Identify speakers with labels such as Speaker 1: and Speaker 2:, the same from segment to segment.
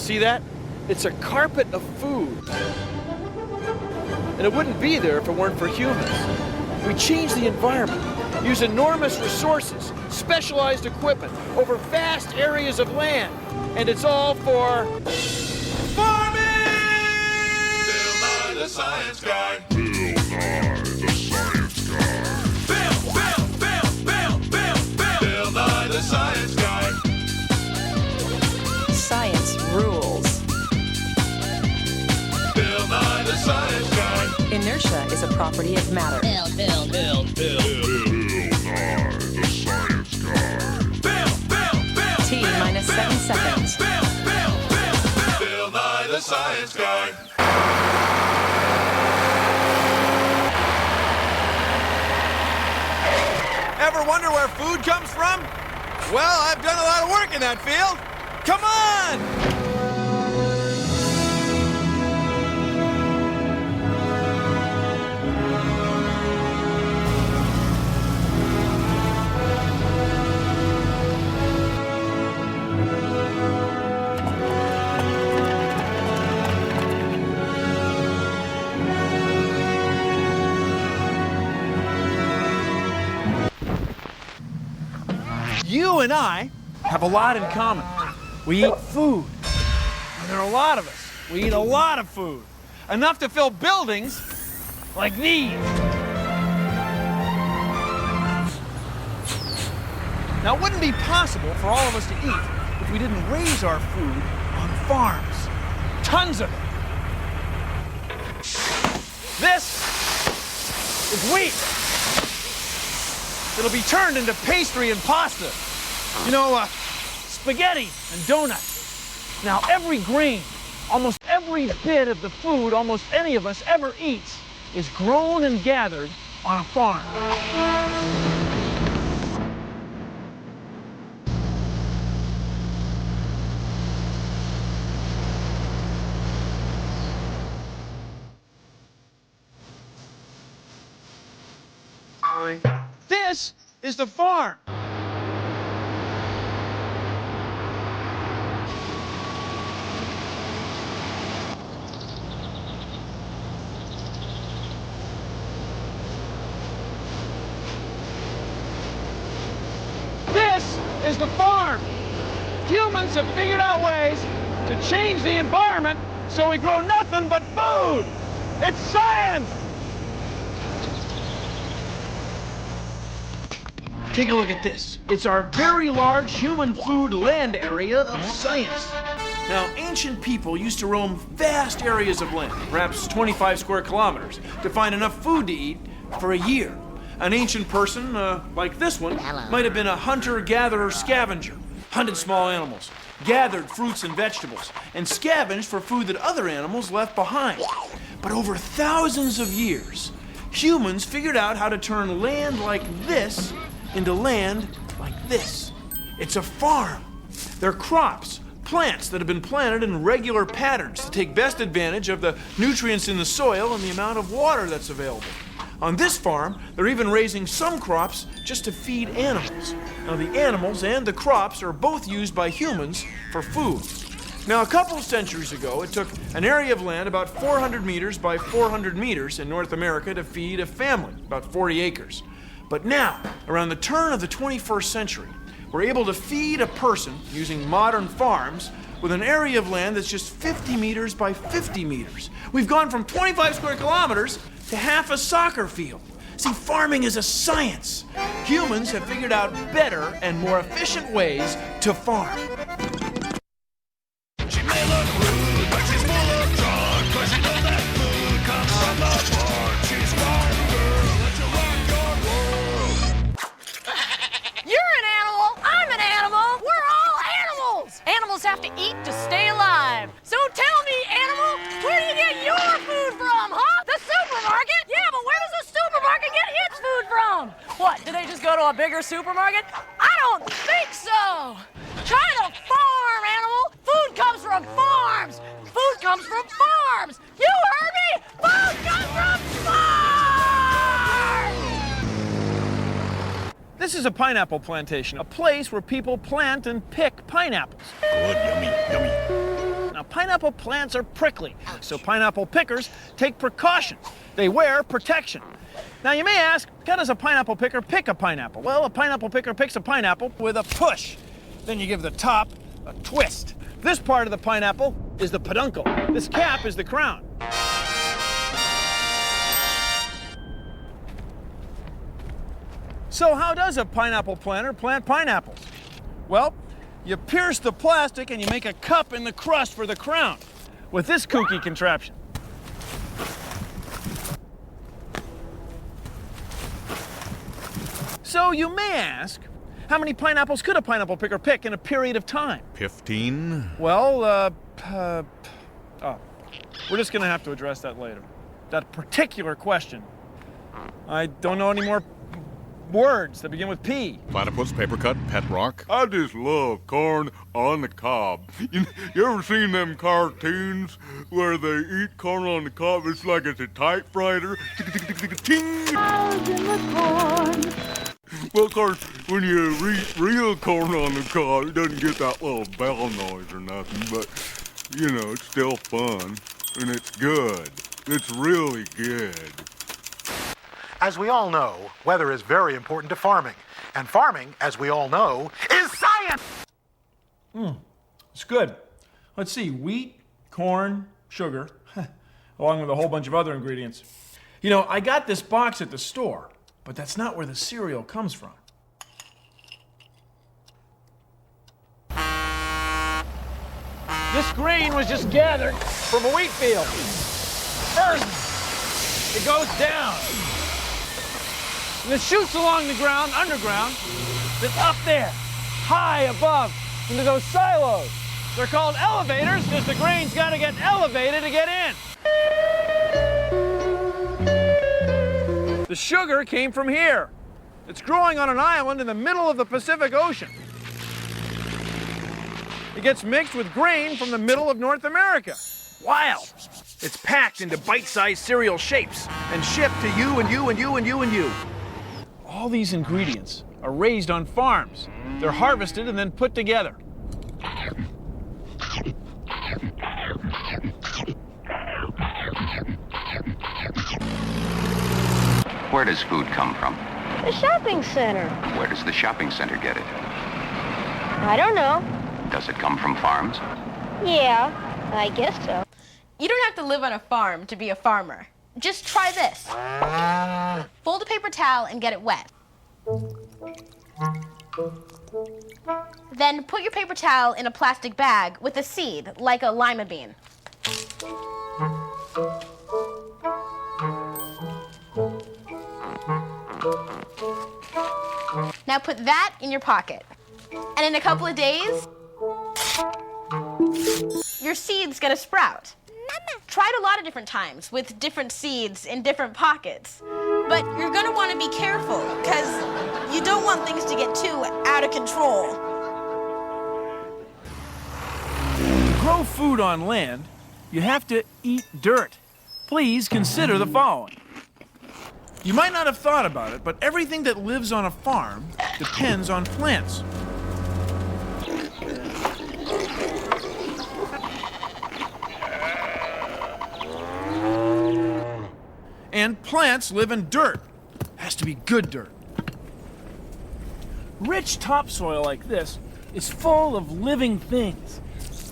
Speaker 1: See that? It's a carpet of food. And it wouldn't be there if it weren't for humans. We change the environment, use enormous resources, specialized equipment over vast areas of land. And it's all for farming!
Speaker 2: Bill Nye the Science Guy. Bill Nye the Science Guy.
Speaker 3: Science rules.
Speaker 2: Bill Nye the Science Guy.
Speaker 3: Inertia is a property of matter.
Speaker 2: Bill Nye the Science Guy.
Speaker 3: T minus 7 seconds.
Speaker 2: Bill Nye the Science Guy.
Speaker 1: Ever wonder where food comes from? Well, I've done a lot of work in that field. Come on! You and I have a lot in common. We eat food. And there are a lot of us. We eat a lot of food. Enough to fill buildings like these. Now, it wouldn't be possible for all of us to eat if we didn't raise our food on farms. Tons of it. This is wheat. It'll be turned into pastry and pasta. You know, spaghetti and donuts. Now, every grain, almost every bit of the food almost any of us ever eats is grown and gathered on a farm. This is the farm. This is the farm. Humans have figured out ways to change the environment so we grow nothing but food. It's science! Take a look at this. It's our very large human food land area of science. Now, ancient people used to roam vast areas of land, perhaps 25 square kilometers, to find enough food to eat for a year. An ancient person, like this one, might have been a hunter-gatherer-scavenger, hunted small animals, gathered fruits and vegetables, and scavenged for food that other animals left behind. But over thousands of years, humans figured out how to turn land like this into land like this. It's a farm. They're crops, plants that have been planted in regular patterns to take best advantage of the nutrients in the soil and the amount of water that's available. On this farm, they're even raising some crops just to feed animals. Now, the animals and the crops are both used by humans for food. Now, a couple centuries ago, it took an area of land about 400 meters by 400 meters in North America to feed a family, about 40 acres. But now, around the turn of the 21st century, we're able to feed a person using modern farms with an area of land that's just 50 meters by 50 meters. We've gone from 25 square kilometers to half a soccer field. See, farming is a science. Humans have figured out better and more efficient ways to farm.
Speaker 2: She may look rude, but she's full of charm, 'cause she knows that food comes from the farm. She's farm girl, let you rock your world.
Speaker 4: You're an animal, I'm an animal, we're all animals! Animals have to eat to stay alive. So tell me, animal, where do you get your food from, huh? The supermarket? Yeah, but where does the supermarket get its food from? What, do they just go to a bigger supermarket? I don't think so! Try to farm, animal! Food comes from farms! Food comes from farms! You heard me! Food comes from farms!
Speaker 1: This is a pineapple plantation, a place where people plant and pick pineapples.
Speaker 2: Good, yummy, yummy.
Speaker 1: Now, pineapple plants are prickly, so pineapple pickers take precautions. They wear protection. Now, you may ask, how does a pineapple picker pick a pineapple? Well, a pineapple picker picks a pineapple with a push. Then you give the top a twist. This part of the pineapple is the peduncle. This cap is the crown. So how does a pineapple planter plant pineapples? Well, you pierce the plastic and you make a cup in the crust for the crown with this kooky contraption. So you may ask, how many pineapples could a pineapple picker pick in a period of time?
Speaker 2: 15?
Speaker 1: Well, we're just gonna have to address that later. That particular question. I don't know any more words that begin with P.
Speaker 2: Platypus, papercut, pet rock.
Speaker 5: I just love corn on the cob. You ever seen them cartoons where they eat corn on the cob? It's like it's a typewriter. Ting! Well, of course, when you eat real corn on the cob, it doesn't get that little bell noise or nothing, but, you know, it's still fun, and it's good. It's really good.
Speaker 6: As we all know, weather is very important to farming. And farming, as we all know, is science!
Speaker 1: It's good. Let's see, wheat, corn, sugar, along with a whole bunch of other ingredients. You know, I got this box at the store, but that's not where the cereal comes from. This grain was just gathered from a wheat field. First, it goes down. And it shoots along the ground, underground, that's up there, high above, into those silos. They're called elevators because the grain's got to get elevated to get in. The sugar came from here. It's growing on an island in the middle of the Pacific Ocean. It gets mixed with grain from the middle of North America. Wild. It's packed into bite-sized cereal shapes and shipped to you and you and you and you and you. All these ingredients are raised on farms. They're harvested and then put together.
Speaker 7: Where does food come from?
Speaker 8: The shopping center.
Speaker 7: Where does the shopping center get it?
Speaker 8: I don't know.
Speaker 7: Does it come from farms?
Speaker 8: Yeah, I guess so.
Speaker 4: You don't have to live on a farm to be a farmer. Just try this. Fold a paper towel and get it wet. Then put your paper towel in a plastic bag with a seed, like a lima bean. Now put that in your pocket. And in a couple of days, your seed's gonna sprout. Try it a lot of different times with different seeds in different pockets. But you're gonna wanna be careful, because you don't want things to get too out of control.
Speaker 1: To grow food on land, you have to eat dirt. Please consider the following. You might not have thought about it, but everything that lives on a farm depends on plants. And plants live in dirt. Has to be good dirt. Rich topsoil like this is full of living things.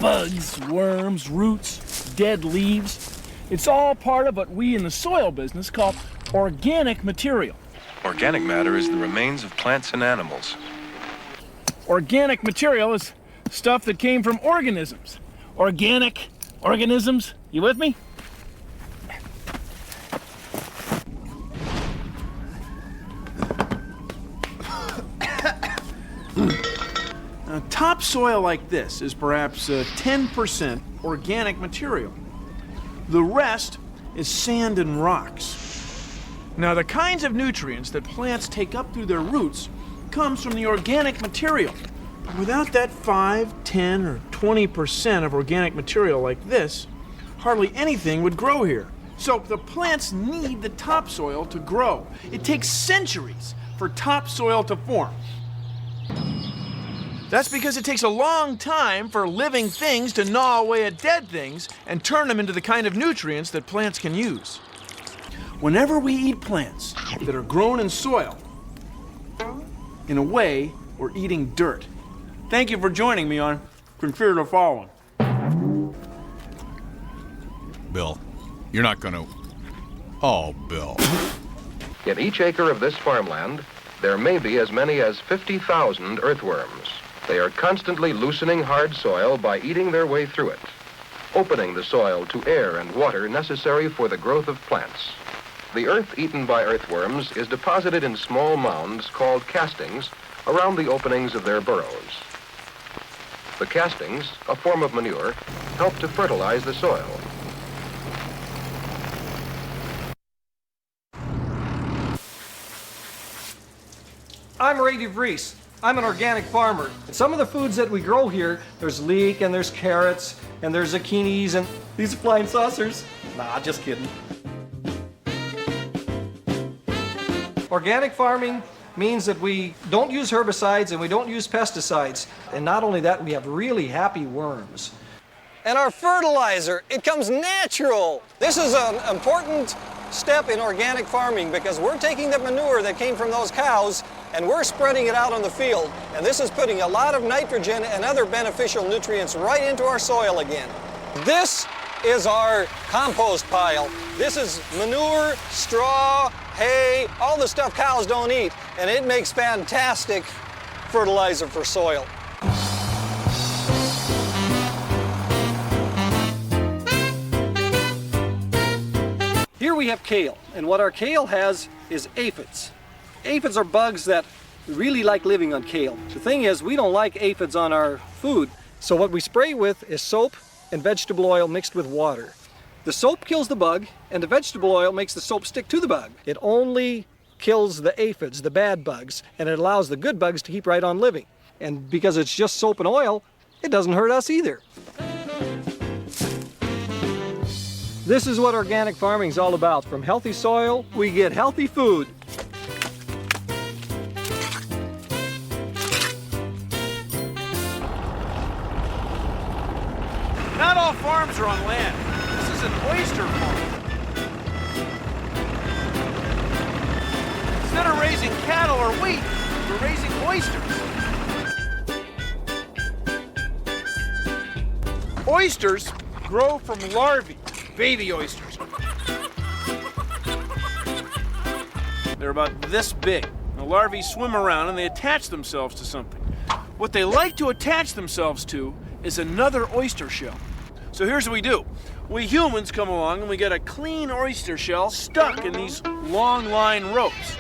Speaker 1: Bugs, worms, roots, dead leaves. It's all part of what we in the soil business call organic material.
Speaker 9: Organic matter is the remains of plants and animals.
Speaker 1: Organic material is stuff that came from organisms. Organic organisms. You with me? Now, topsoil like this is perhaps 10% organic material. The rest is sand and rocks. Now, the kinds of nutrients that plants take up through their roots comes from the organic material. But without that 5, 10, or 20% of organic material like this, hardly anything would grow here. So the plants need the topsoil to grow. It takes centuries for topsoil to form. That's because it takes a long time for living things to gnaw away at dead things and turn them into the kind of nutrients that plants can use. Whenever we eat plants that are grown in soil, in a way, we're eating dirt. Thank you for joining me on Consider the Following.
Speaker 10: Bill, you're not gonna... Oh, Bill.
Speaker 9: In each acre of this farmland, there may be as many as 50,000 earthworms. They are constantly loosening hard soil by eating their way through it, opening the soil to air and water necessary for the growth of plants. The earth eaten by earthworms is deposited in small mounds called castings around the openings of their burrows. The castings, a form of manure, help to fertilize the soil.
Speaker 11: I'm Ray DeVries. I'm an organic farmer. Some of the foods that we grow here, there's leek and there's carrots and there's zucchinis and these are flying saucers. Nah, just kidding. Organic farming means that we don't use herbicides and we don't use pesticides. And not only that, we have really happy worms.
Speaker 12: And our fertilizer, it comes natural. This is an important step in organic farming because we're taking the manure that came from those cows and we're spreading it out on the field. And this is putting a lot of nitrogen and other beneficial nutrients right into our soil again. This is our compost pile. This is manure, straw, hay, all the stuff cows don't eat, and it makes fantastic fertilizer for soil. Here we have kale, and what our kale has is aphids. Aphids are bugs that really like living on kale. The thing is, we don't like aphids on our food, so what we spray with is soap and vegetable oil mixed with water. The soap kills the bug, and the vegetable oil makes the soap stick to the bug. It only kills the aphids, the bad bugs, and it allows the good bugs to keep right on living. And because it's just soap and oil, it doesn't hurt us either. This is what organic farming is all about. From healthy soil, we get healthy food.
Speaker 1: Not all farms are on land. This is an oyster farm. Instead of raising cattle or wheat, we're raising oysters. Oysters grow from larvae, baby oysters. They're about this big. The larvae swim around and they attach themselves to something. What they like to attach themselves to is another oyster shell. So here's what we do. We humans come along and we get a clean oyster shell stuck in these long line ropes.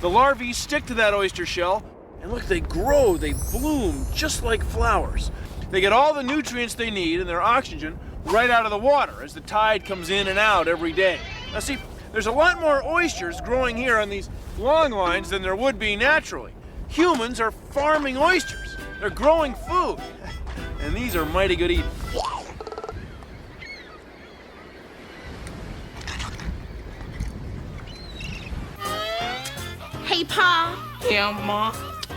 Speaker 1: The larvae stick to that oyster shell, and look, they grow, they bloom just like flowers. They get all the nutrients they need and their oxygen right out of the water as the tide comes in and out every day. Now see, there's a lot more oysters growing here on these long lines than there would be naturally. Humans are farming oysters. They're growing food. And these are mighty good eating.
Speaker 13: Hey, Pa.
Speaker 14: Yeah, Ma.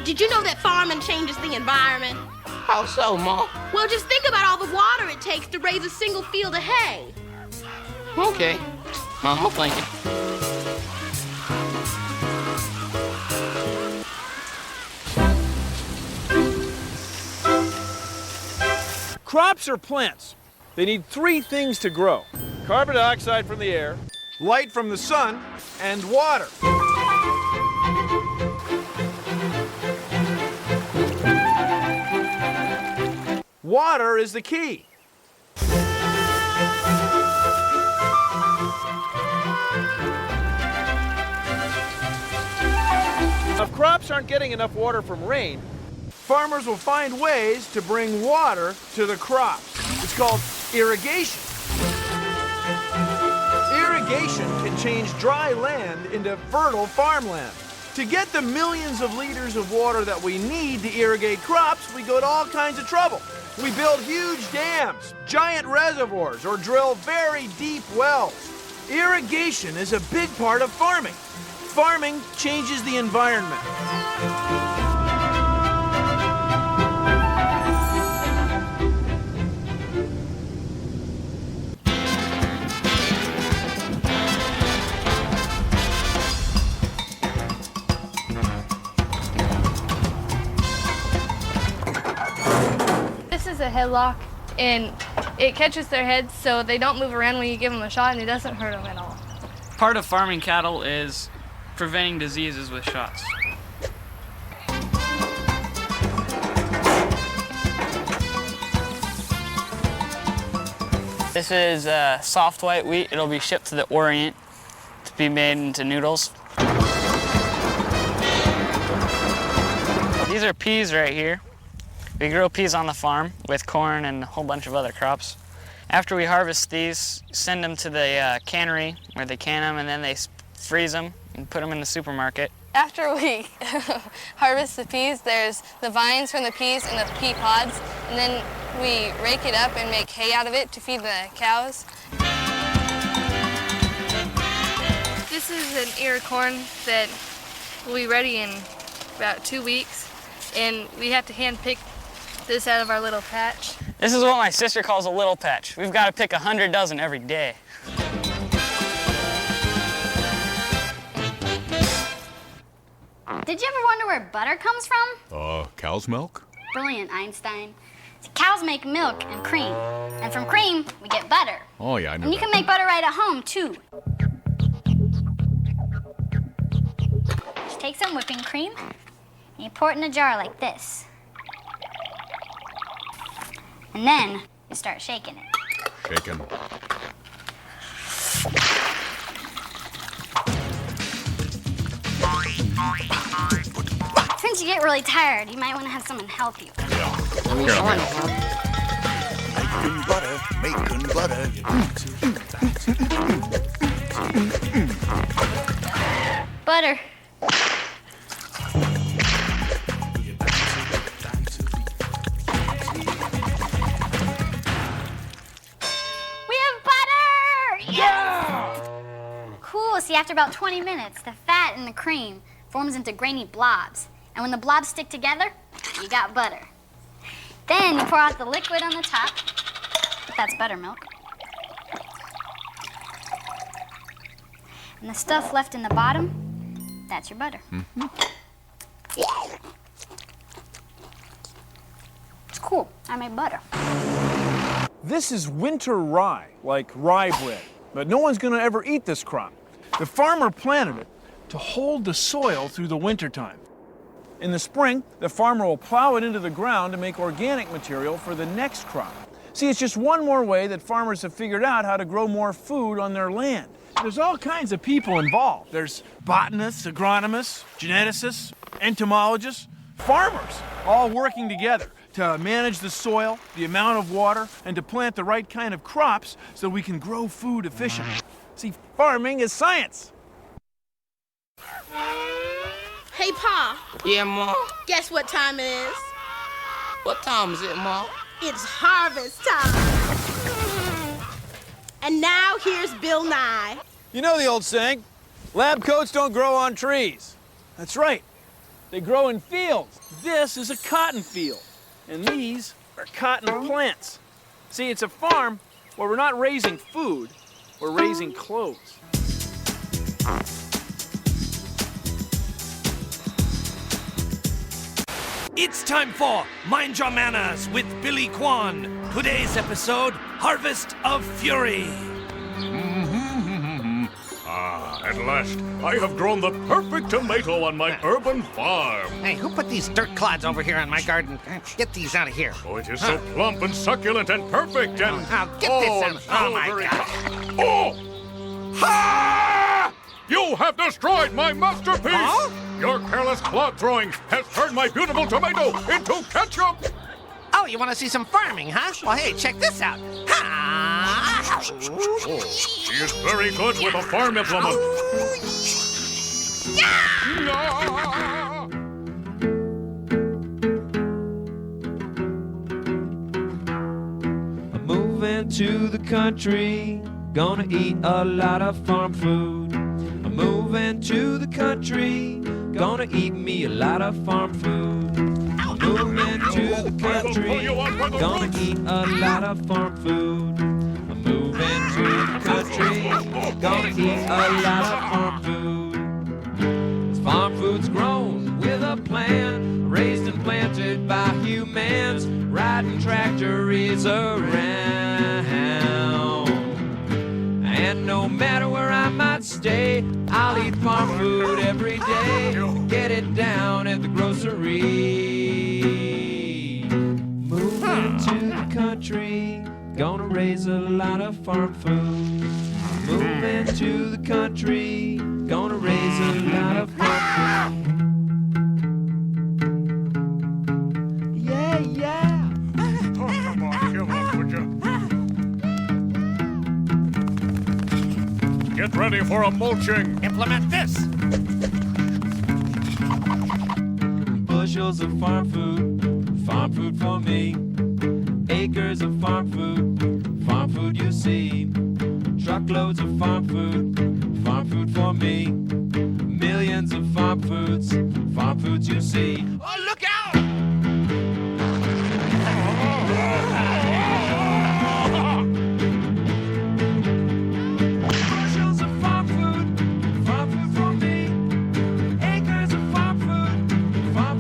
Speaker 13: Did you know that farming changes the environment?
Speaker 14: How so, Ma?
Speaker 13: Well, just think about all the water it takes to raise a single field of hay.
Speaker 14: Okay. I'm thinking.
Speaker 1: Crops are plants. They need three things to grow: carbon dioxide from the air, light from the sun, and water. Water is the key. If crops aren't getting enough water from rain, farmers will find ways to bring water to the crops. It's called irrigation. Irrigation can change dry land into fertile farmland. To get the millions of liters of water that we need to irrigate crops, we go to all kinds of trouble. We build huge dams, giant reservoirs, or drill very deep wells. Irrigation is a big part of farming. Farming changes the environment.
Speaker 15: a headlock, and it catches their heads so they don't move around when you give them a shot, and it doesn't hurt them at all.
Speaker 16: Part of farming cattle is preventing diseases with shots. This is soft white wheat. It'll be shipped to the Orient to be made into noodles. These are peas right here. We grow peas on the farm with corn and a whole bunch of other crops. After we harvest these, send them to the cannery where they can them, and then they freeze them and put them in the supermarket.
Speaker 15: After we harvest the peas, there's the vines from the peas and the pea pods, and then we rake it up and make hay out of it to feed the cows. This is an ear of corn that will be ready in about 2 weeks, and we have to hand pick this out of our little patch.
Speaker 16: This is what my sister calls a little patch. We've got to pick 100 dozen every day.
Speaker 17: Did you ever wonder where butter comes from?
Speaker 10: Cow's milk?
Speaker 17: Brilliant, Einstein. See, cows make milk and cream, and from cream, we get butter.
Speaker 10: Oh, yeah, I know
Speaker 17: And you
Speaker 10: that.
Speaker 17: can make butter right at home, too. Just take some whipping cream, and you pour it in a jar like this. And then you start shaking it.
Speaker 10: Shaken.
Speaker 17: Since you get really tired, you might want to have someone help you.
Speaker 2: Making butter.
Speaker 17: Butter. We have butter! Yeah! Cool, see, after about 20 minutes, the fat in the cream forms into grainy blobs. And when the blobs stick together, you got butter. Then you pour out the liquid on the top. That's buttermilk. And the stuff left in the bottom, that's your butter.
Speaker 10: Mm-hmm.
Speaker 17: It's cool. I made butter.
Speaker 1: This is winter rye, like rye bread. But no one's gonna ever eat this crop. The farmer planted it to hold the soil through the wintertime. In the spring, the farmer will plow it into the ground to make organic material for the next crop. See, it's just one more way that farmers have figured out how to grow more food on their land. There's all kinds of people involved. There's botanists, agronomists, geneticists, entomologists, farmers, all working together to manage the soil, the amount of water, and to plant the right kind of crops so we can grow food efficiently. See, farming is science.
Speaker 13: Hey, Pa.
Speaker 14: Yeah, Ma?
Speaker 13: Guess what time it is?
Speaker 14: What time is it, Ma?
Speaker 13: It's harvest time. And now here's Bill Nye.
Speaker 1: You know the old saying, lab coats don't grow on trees. That's right. They grow in fields. This is a cotton field, and these are cotton plants. See, it's a farm where we're not raising food, we're raising clothes.
Speaker 2: It's time for Mind Your Manners with Billy Kwan. Today's episode, Harvest of Fury.
Speaker 5: At last, I have grown the perfect tomato on my urban farm.
Speaker 18: Hey, who put these dirt clods over here in my garden? Get these out of here.
Speaker 5: Oh, it is so plump and succulent and perfect and...
Speaker 18: Get this out. Oh, my God.
Speaker 5: Oh! Ha! You have destroyed my masterpiece!
Speaker 18: Huh?
Speaker 5: Your careless clod throwing has turned my beautiful tomato into ketchup!
Speaker 18: Oh, you want to see some farming, huh? Well, hey, check this out.
Speaker 5: Oh, she is very good with a farm implement.
Speaker 19: I'm moving to the country, gonna eat a lot of farm food. I'm moving to the country, gonna eat me a lot of farm food. I'm moving to the country, gonna eat a lot of farm food. I'm moving to the country, gonna eat a lot of farm food. This farm food's grown with a plan. raised and planted by humans, riding tractories around. And no matter where I might stay, I'll eat farm food every day. Get it down at the grocery. Moving to the country, gonna raise a lot of farm food. Moving to the country, gonna raise a lot of farm food. Yeah, yeah.
Speaker 2: Oh, come on, give up, would you? Get ready for a mulching.
Speaker 18: Implement this.
Speaker 19: Bushels of farm food for me. Acres of farm food you see. Truckloads of farm food for me. Millions of farm foods you see.
Speaker 18: Oh, look out!
Speaker 19: Bushels of farm food for me. Acres of farm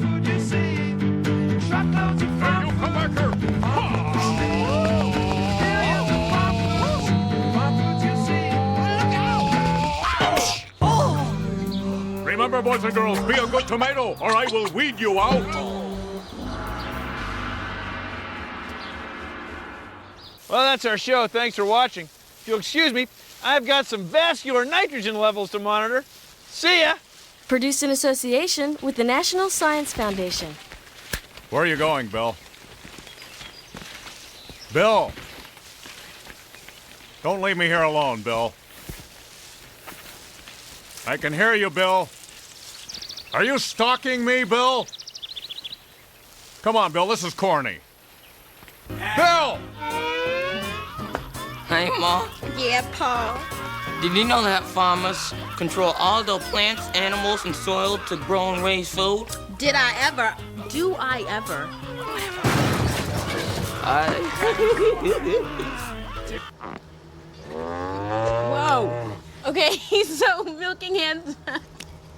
Speaker 19: food you see. Truckloads of farm food.
Speaker 2: Come back here.
Speaker 19: Millions of farm foods you see. Look out!
Speaker 2: Remember, boys and girls, be a good tomato, or I will weed you out.
Speaker 1: Well, that's our show. Thanks for watching. If you'll excuse me, I've got some vascular nitrogen levels to monitor. See ya!
Speaker 20: Produced in association with the National Science Foundation.
Speaker 10: Where are you going, Bill? Bill! Don't leave me here alone, Bill. I can hear you, Bill. Are you stalking me, Bill? Come on, Bill, this is corny. Bill!
Speaker 14: Hey, Ma.
Speaker 13: Yeah, Paul.
Speaker 14: Did you know that farmers control all the plants, animals, and soil to grow and raise food?
Speaker 13: Did I ever? Do I ever? Whoa. Okay, so milking hands.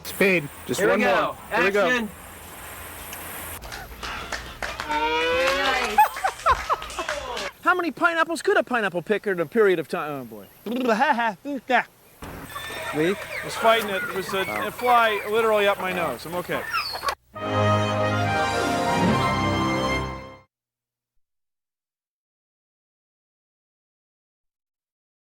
Speaker 6: Speed. Just
Speaker 1: Here
Speaker 6: one
Speaker 1: we go.
Speaker 6: more. Here we go.
Speaker 1: Action. How many pineapples could a pineapple pick in a period of time? Oh boy. Me? Was fighting it. It was a fly literally up my nose. I'm okay.